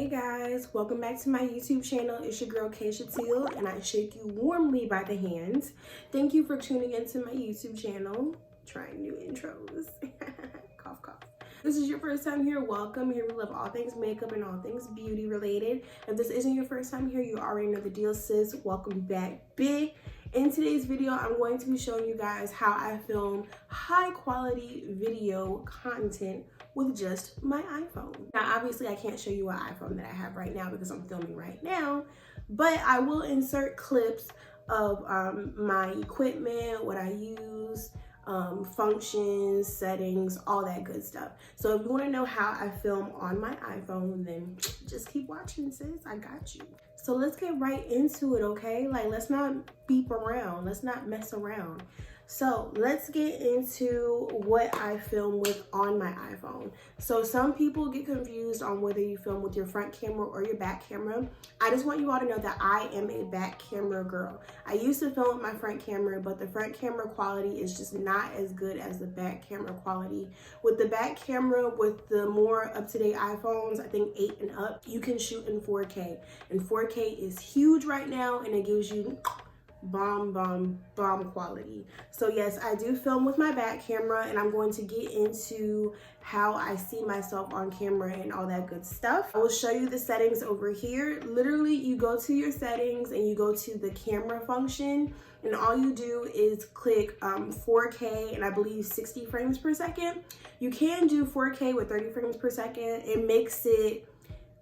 Hey guys, welcome back to my YouTube channel. It's your girl Keisha Teal and I shake you warmly by the hand. Thank you for tuning into my YouTube channel. Trying new intros. Cough cough. This is your first time here, welcome. Here we love all things makeup and all things beauty related. If this isn't your first time here, you already know the deal, sis. Welcome back, big. In today's video, I'm going to be showing you guys how I film high quality video content with just my iPhone. Now, obviously I can't show you an iPhone that I have right now because I'm filming right now, but I will insert clips of my equipment, what I use, functions, settings, all that good stuff. So if you want to know how I film on my iPhone, then just keep watching, sis. I got you. So let's get right into it, okay? Like, let's not beep around. Let's not mess around. So let's get into what I film with on my iPhone. So some people get confused on whether you film with your front camera or your back camera. I just want you all to know that I am a back camera girl. I used to film with my front camera, but the front camera quality is just not as good as the back camera quality. With the back camera, with the more up-to-date iPhones, I think 8 and up, you can shoot in 4K. And 4K is huge right now, and it gives you bomb quality. So yes, I do film with my back camera, and I'm going to get into how I see myself on camera and all that good stuff. I will show you the settings over here. Literally, you go to your settings and you go to the camera function, and all you do is click 4K and I believe 60 frames per second. You can do 4K with 30 frames per second. It makes it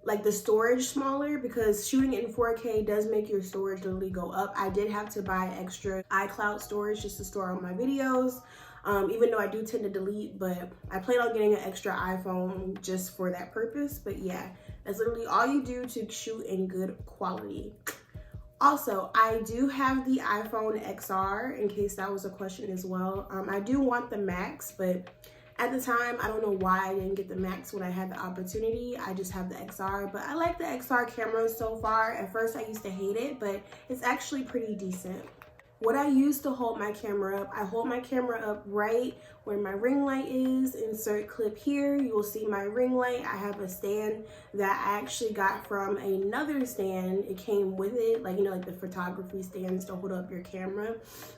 like the storage smaller, because shooting in 4K does make your storage literally go up. I did have to buy extra iCloud storage just to store all my videos, even though I do tend to delete, but I plan on getting an extra iPhone just for that purpose. But yeah, that's literally all you do to shoot in good quality. Also, I do have the iPhone XR, in case that was a question as well. I do want the Max, but at the time, I don't know why I didn't get the Max when I had the opportunity. I just have the XR, but I like the XR camera so far. At first, I used to hate it, but it's actually pretty decent. What I use to hold my camera up, I hold my camera up right where my ring light is. Insert clip here, you will see my ring light. I have a stand that I actually got from another stand. It came with it, like, you know, like the photography stands to hold up your camera.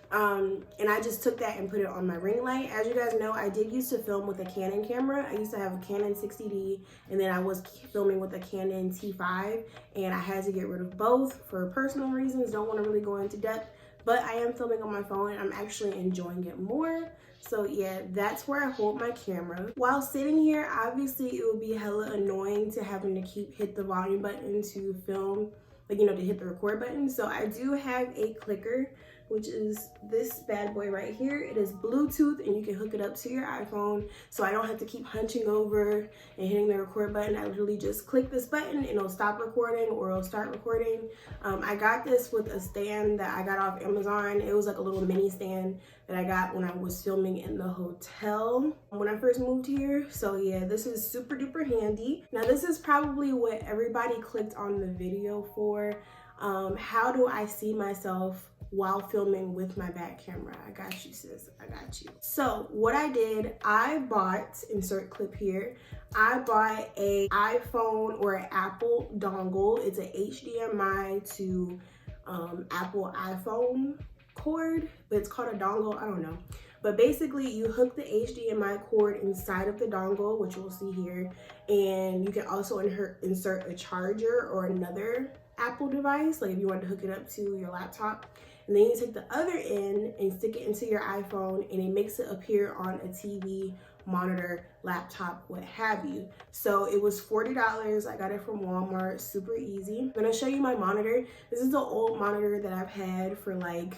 And I just took that and put it on my ring light. As you guys know, I did used to film with a Canon camera. I used to have a Canon 60D, and then I was filming with a Canon T5, and I had to get rid of both for personal reasons. Don't want to really go into depth. But I am filming on my phone and I'm actually enjoying it more. So yeah, that's where I hold my camera. While sitting here, obviously it would be hella annoying to having to hit the volume button to film, like, you know, to hit the record button. So I do have a clicker, which is this bad boy right here. It is Bluetooth and you can hook it up to your iPhone, so I don't have to keep hunching over and hitting the record button. I literally just click this button and it'll stop recording or it'll start recording. I got this with a stand that I got off Amazon. It was like a little mini stand that I got when I was filming in the hotel when I first moved here. So yeah, this is super duper handy. Now this is probably what everybody clicked on the video for. How do I see myself while filming with my back camera? I got you, sis. I got you. So what I did, I bought, insert clip here, I bought a iPhone or an Apple dongle. It's an HDMI to Apple iPhone cord, but it's called a dongle. I don't know. But basically, you hook the HDMI cord inside of the dongle, which you'll see here, and you can also insert a charger or another Apple device, like if you want to hook it up to your laptop. And then you take the other end and stick it into your iPhone, and it makes it appear on a TV, monitor, laptop, what have you. So it was $40. I got it from Walmart, super easy. I'm gonna show you my monitor. This is the old monitor that I've had for like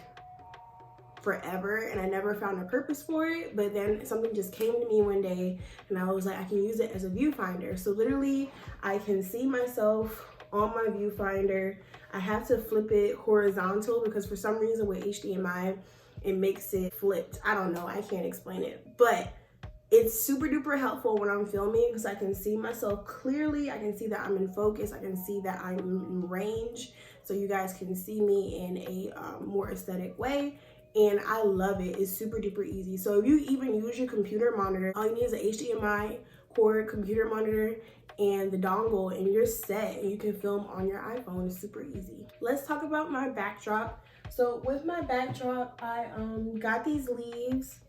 forever, and I never found a purpose for it, but then something just came to me one day and I was like, I can use it as a viewfinder. So literally I can see myself on my viewfinder. I have to flip it horizontal because for some reason with HDMI it makes it flipped. I don't know, I can't explain it, but it's super duper helpful when I'm filming because I can see myself clearly. I can see that I'm in focus. I can see that I'm in range, so you guys can see me in a more aesthetic way. And I love it. It's super duper easy. So if you even use your computer monitor, all you need is an HDMI cord, computer monitor, and the dongle, and you're set, and you can film on your iPhone. It's super easy. Let's talk about my backdrop. So with my backdrop, I got these leaves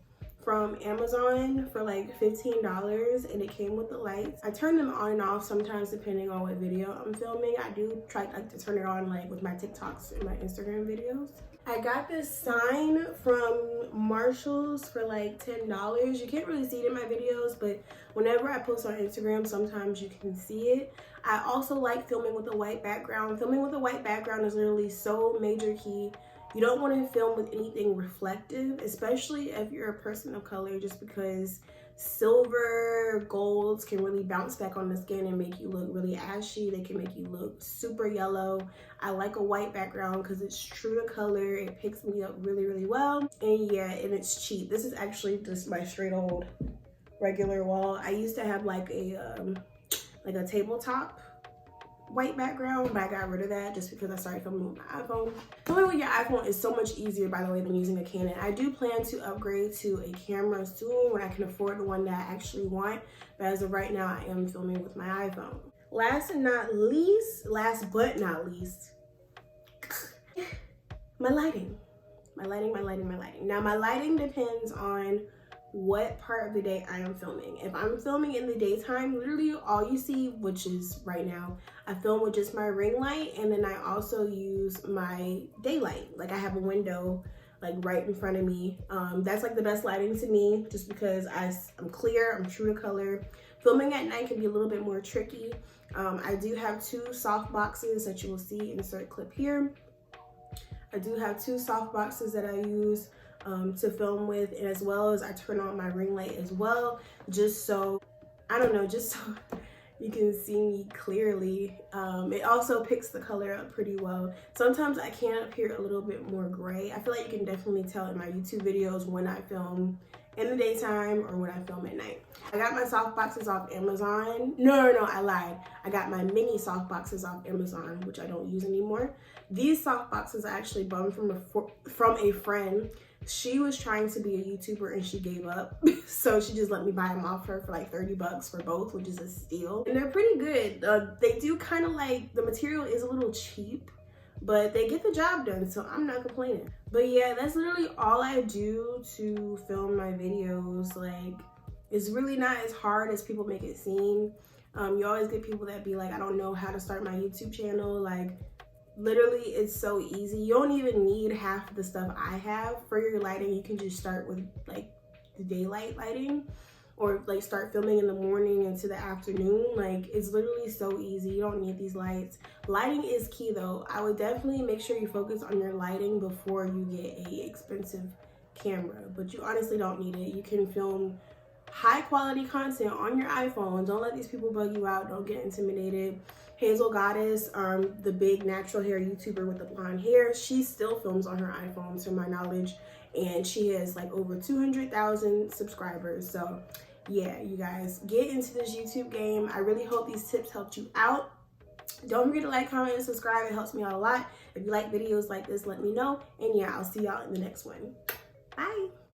from Amazon for like $15, and it came with the lights. I turn them on and off sometimes depending on what video I'm filming. I do try like to turn it on like with my TikToks and my Instagram videos. I got this sign from Marshall's for like $10. You can't really see it in my videos, but whenever I post on Instagram, sometimes you can see it. I also like filming with a white background. Filming with a white background is literally so major key. You don't want to film with anything reflective, especially if you're a person of color, just because silver, golds can really bounce back on the skin and make you look really ashy. They can make you look super yellow. I like a white background because it's true to color. It picks me up really, really well. And yeah, and it's cheap. This is actually just my straight old regular wall. I used to have like a tabletop white background, but I got rid of that just because I started filming with my iPhone. Filming with your iPhone is so much easier, by the way, than using a Canon. I do plan to upgrade to a camera soon when I can afford the one that I actually want, but as of right now, I am filming with my iPhone. Last but not least, my lighting. Now, my lighting depends on what part of the day I am filming. If I'm filming in the daytime, literally all you see, which is right now, I film with just my ring light, and then I also use my daylight. Like I have a window like right in front of me. That's like the best lighting to me, just because I'm clear, I'm true to color. Filming at night can be a little bit more tricky. I do have two soft boxes that you will see, insert clip here. I do have two soft boxes that I use to film with, and as well as I turn on my ring light as well, just so, I don't know, just so you can see me clearly. It also picks the color up pretty well. Sometimes I can appear a little bit more gray. I feel like you can definitely tell in my YouTube videos when I film in the daytime or when I film at night. I got my soft boxes off Amazon. No, I lied. I got my mini soft boxes off Amazon, which I don't use anymore. These soft boxes I actually bought from a friend. She was trying to be a YouTuber and she gave up. So she just let me buy them off her for like $30 for both, which is a steal. And they're pretty good. They do kind of like, the material is a little cheap, but they get the job done, so I'm not complaining. But yeah, that's literally all I do to film my videos. Like, it's really not as hard as people make it seem. You always get people that be like, I don't know how to start my YouTube channel. Like, literally, it's so easy. You don't even need half of the stuff I have for your lighting. You can just start with like the daylight lighting, or like start filming in the morning into the afternoon. Like, it's literally so easy. You don't need these lights. Lighting is key though. I would definitely make sure you focus on your lighting before you get a expensive camera, but you honestly don't need it. You can film high quality content on your iPhone. Don't let these people bug you out. Don't get intimidated. Hazel Goddess, the big natural hair YouTuber with the blonde hair, she still films on her iPhone to my knowledge, and she has like over 200,000 subscribers. So yeah, you guys, get into this YouTube game. I really hope these tips helped you out. Don't forget to like, comment, and subscribe. It helps me out a lot. If you like videos like this, let me know. And yeah, I'll see y'all in the next one. Bye.